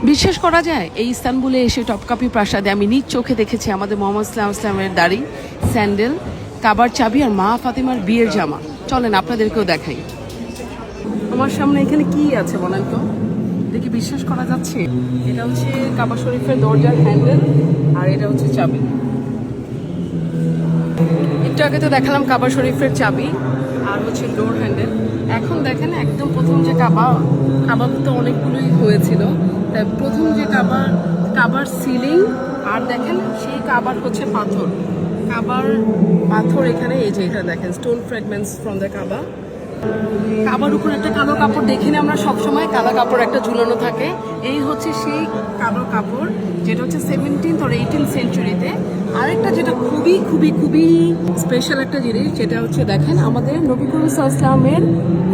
বিশ্বাস করা যায় এই ইস্তানবুলে এসে টপকাপি প্রাসাদে আমি নিজ চোখে দেখেছি আমাদের মোহাম্মদ ইসলামের দাড়ি, স্যান্ডেল, কাবার চাবি আর মা ফাতিমার বিয়ের জামা। চলেন আপনাদেরকেও দেখাই। আমার সামনে এখানে কি আছে বলেন তো, দেখি বিশ্বাস করা যাচ্ছে? এটা হচ্ছে কাবা শরীফের দরজার হ্যান্ডেল আর এটা হচ্ছে চাবি। একটু আগে তো দেখালাম কাবা শরীফের চাবি আর হচ্ছে ডোর হ্যান্ডেল। এখন দেখেন একদম প্রথম যে কাবা তো অনেকগুলোই হয়েছিল, তাই প্রথম যে কাবার সিলিং আর দেখেন সেই কাবার হচ্ছে কাবার পাথর এখানে, এই যে এটা দেখেন স্টোন ফ্র্যাগমেন্টস ফ্রম দ্য কাবার উপর একটা কালো কাপড় দেখিনি আমরা সবসময়, কালো কাপড় একটা ঝুলানো থাকে। এই হচ্ছে সেই কালো কাপড় যেটা হচ্ছে 17th or 18th সেঞ্চুরিতে। আরেকটা যেটা খুবই খুবই খুবই স্পেশাল একটা জিনিস, যেটা হচ্ছে দেখেন আমাদের নবী করিম সাল্লাল্লাহু আলাইহি ওয়াসাল্লামের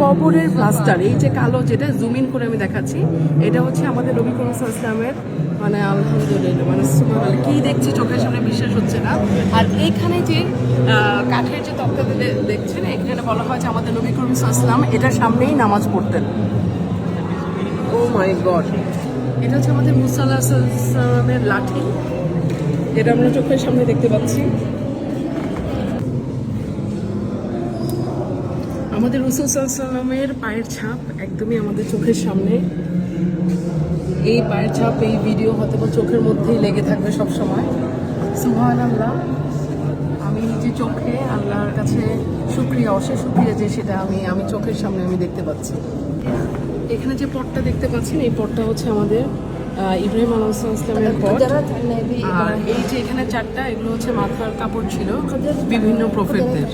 কবরের প্লাস্টার। এই যে কালো, যেটা জুম ইন করে আমি দেখাচ্ছি, এটা হচ্ছে আমাদের নবী করিম সাল্লাল্লাহু আলাইহি ওয়াসাল্লামের, মানে আলহামদুলিল্লাহ, মানে সুবহানাল্লাহ, কি দেখছি চোখের সামনে বিশ্বাস হচ্ছে না। আর এখানে যে কাঠের যে তক্তাতে দেখছেন, এখানে বলা হয় যে আমাদের নবী করিম সাল্লাল্লাহু আলাইহি ওয়াসাল্লাম এটার সামনেই নামাজ পড়তেন। ও মাই গড, এটা হচ্ছে আমাদের মুসা আলাইহিস সালামের লাঠি, যেটা আমরা চোখের সামনে দেখতে পাচ্ছি। আমাদের রাসূল সাল্লাল্লাহু আলাইহি ওয়াসাল্লামের পায়ের ছাপ একদমই আমাদের চোখের সামনে। এই পায়ের ছাপ, এই ভিডিও হয়তো বা চোখের মধ্যেই লেগে থাকবে সব সময়। সুবহানাল্লাহ, আমি নিজে চোখে আল্লাহর কাছে শুকরিয়া, অশেষ শুকরিয়া যে সেটা আমি চোখের সামনে আমি দেখতে পাচ্ছি। এখানে যে পটটা দেখতে পাচ্ছেন, এই পটটা হচ্ছে আমাদের ইব্রাহিম আলাইহিস সালামের পট। আর এই যে এখানে চারটা, এগুলো হচ্ছে মাথার কাপড় ছিল বিভিন্ন প্রফেটদের।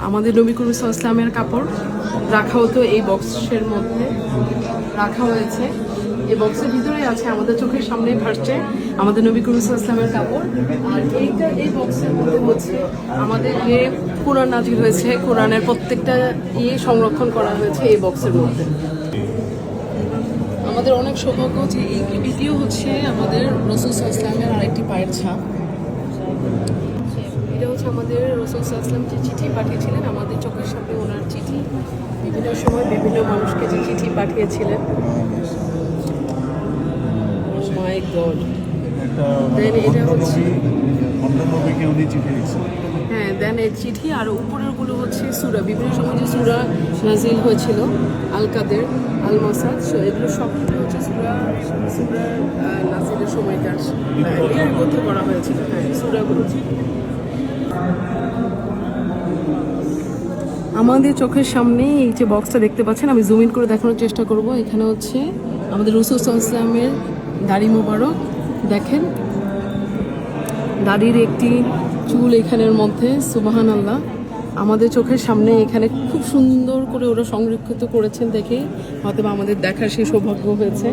আমাদের নবী করিম সাল্লাল্লাহু আলাইহি ওয়াসাল্লামের কাপড় রাখা হতো এই বক্সের মধ্যে রাখা হয়েছে। এই বক্সের ভিতরে আছে, আমাদের চোখের সামনেই ভাসছে আমাদের নবী করিম সাল্লাল্লাহু আলাইহি ওয়াসাল্লামের কাপড়। আর এই বক্সের মধ্যে হচ্ছে আমাদের যে কোরআন নাজিল হয়েছে, কোরআনের প্রত্যেকটা সংরক্ষণ করা হয়েছে এই বক্সের মধ্যে। আমাদের অনেক সৌভাগ্য যে এটিও হচ্ছে আমাদের রাসূল সাল্লাল্লাহু আলাইহি ওয়াসাল্লামের আরেকটি পায়ের ছাপ। এটা হচ্ছে আমাদের রাসূল সাল্লাল্লাহু আলাইহি ওয়াসাল্লাম যে চিঠি পাঠিয়েছিলেন, আমাদের চোখের সামনে ওনার চিঠি, বিভিন্ন সময় বিভিন্ন মানুষকে যে চিঠি পাঠিয়েছিলেন। মাই গড, দেন এটা হচ্ছে হ্যাঁ, দেন এই চিঠি আর উপরের গুলো হচ্ছে সূরা, বিভিন্ন সময় যে সূরা নাজিল হয়েছিল, আল কাদের, আল মাসাদ, এগুলো সবগুলো হচ্ছে সূরা নাজিলের সময়কার লিপিবদ্ধ করা হয়েছিল। হ্যাঁ, সূরাগুলো আমাদের চোখের সামনে এই যে বক্সটা দেখতে পাচ্ছেন, আমি জুম ইন করে দেখানোর চেষ্টা করব। এখানে হচ্ছে আমাদের রাসূল সাল্লাল্লাহু আলাইহি ওয়াসাল্লামের দাড়ি মোবারক, দেখেন দাড়ির একটি চুল এখানের মধ্যে। সুবহানাল্লাহ, আমাদের চোখের সামনে এখানে খুব সুন্দর করে ওরা সংরক্ষিত করেছেন দেখে হয়তো আমাদের দেখার সেই সৌভাগ্য হয়েছে।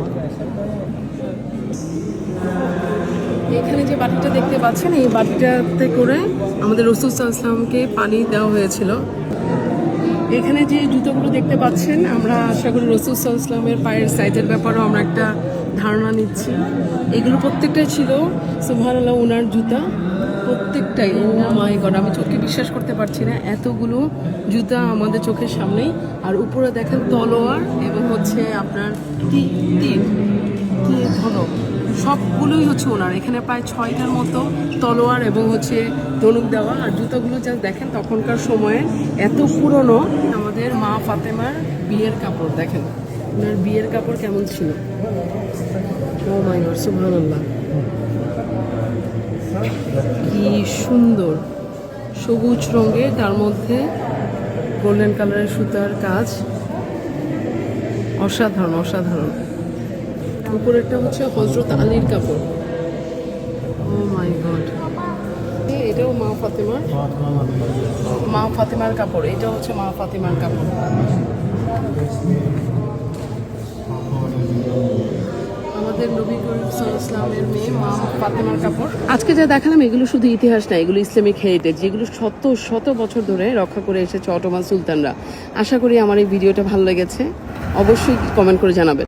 এখানে যে বাটিটা দেখতে পাচ্ছেন, এই বাটিটাতে করে আমাদের রাসূল সাল্লাল্লাহু আলাইহি ওয়াসাল্লামকে পানি দেওয়া হয়েছিল। এখানে যে জুতোগুলো দেখতে পাচ্ছেন, আমরা আশা করি রাসূল সাল্লাল্লাহু আলাইহি ওয়াসাল্লামের পায়ের সাইজের ব্যাপারেও আমরা একটা ধারণা নিচ্ছি। এগুলো প্রত্যেকটাই ছিল সুবহানাল্লাহ ওনার জুতা, প্রত্যেকটাই। ও মাই গড, আমি চোখে বিশ্বাস করতে পারছি না, এতগুলো জুতা আমাদের চোখের সামনেই। আর উপরে দেখেন তলোয়ার এবং হচ্ছে আপনার তীর ধনুক, সবগুলোই হচ্ছে ওনার। এখানে প্রায় 6টার মতো তলোয়ার এবং হচ্ছে ধনুক দেওয়া। আর জুতাগুলো যা দেখেন তখনকার সময়ে এত পুরনো। আমাদের মা ফাতেমার বিয়ের কাপড় দেখেন, ওনার বিয়ের কাপড় কেমন ছিল। ও মাই গড, সুবহানাল্লাহ, কি সুন্দর, সবুজ রঙের, তার মধ্যে গোল্ডেন কালারের সুতার কাজ, অসাধারণ অসাধারণ। উপরেরটা হচ্ছে হযরত আলীর কাপড়। ও মাই গড, এটাও মা ফাতেমার কাপড়, এটা হচ্ছে মা ফাতেমার কাপড়। আমাদের নবী করিম সাল্লাল্লাহু আলাইহি ওয়াসাল্লামের মেয়ে মা ফাতেমার কাপড়। আজকে যা দেখালাম এগুলো শুধু ইতিহাস না, এগুলো ইসলামিক হেরিটেজ, যেগুলো শত শত বছর ধরে রক্ষা করে এসেছে অটোমান সুলতানরা। আশা করি আমার এই ভিডিওটা ভালো লেগেছে, অবশ্যই কমেন্ট করে জানাবেন।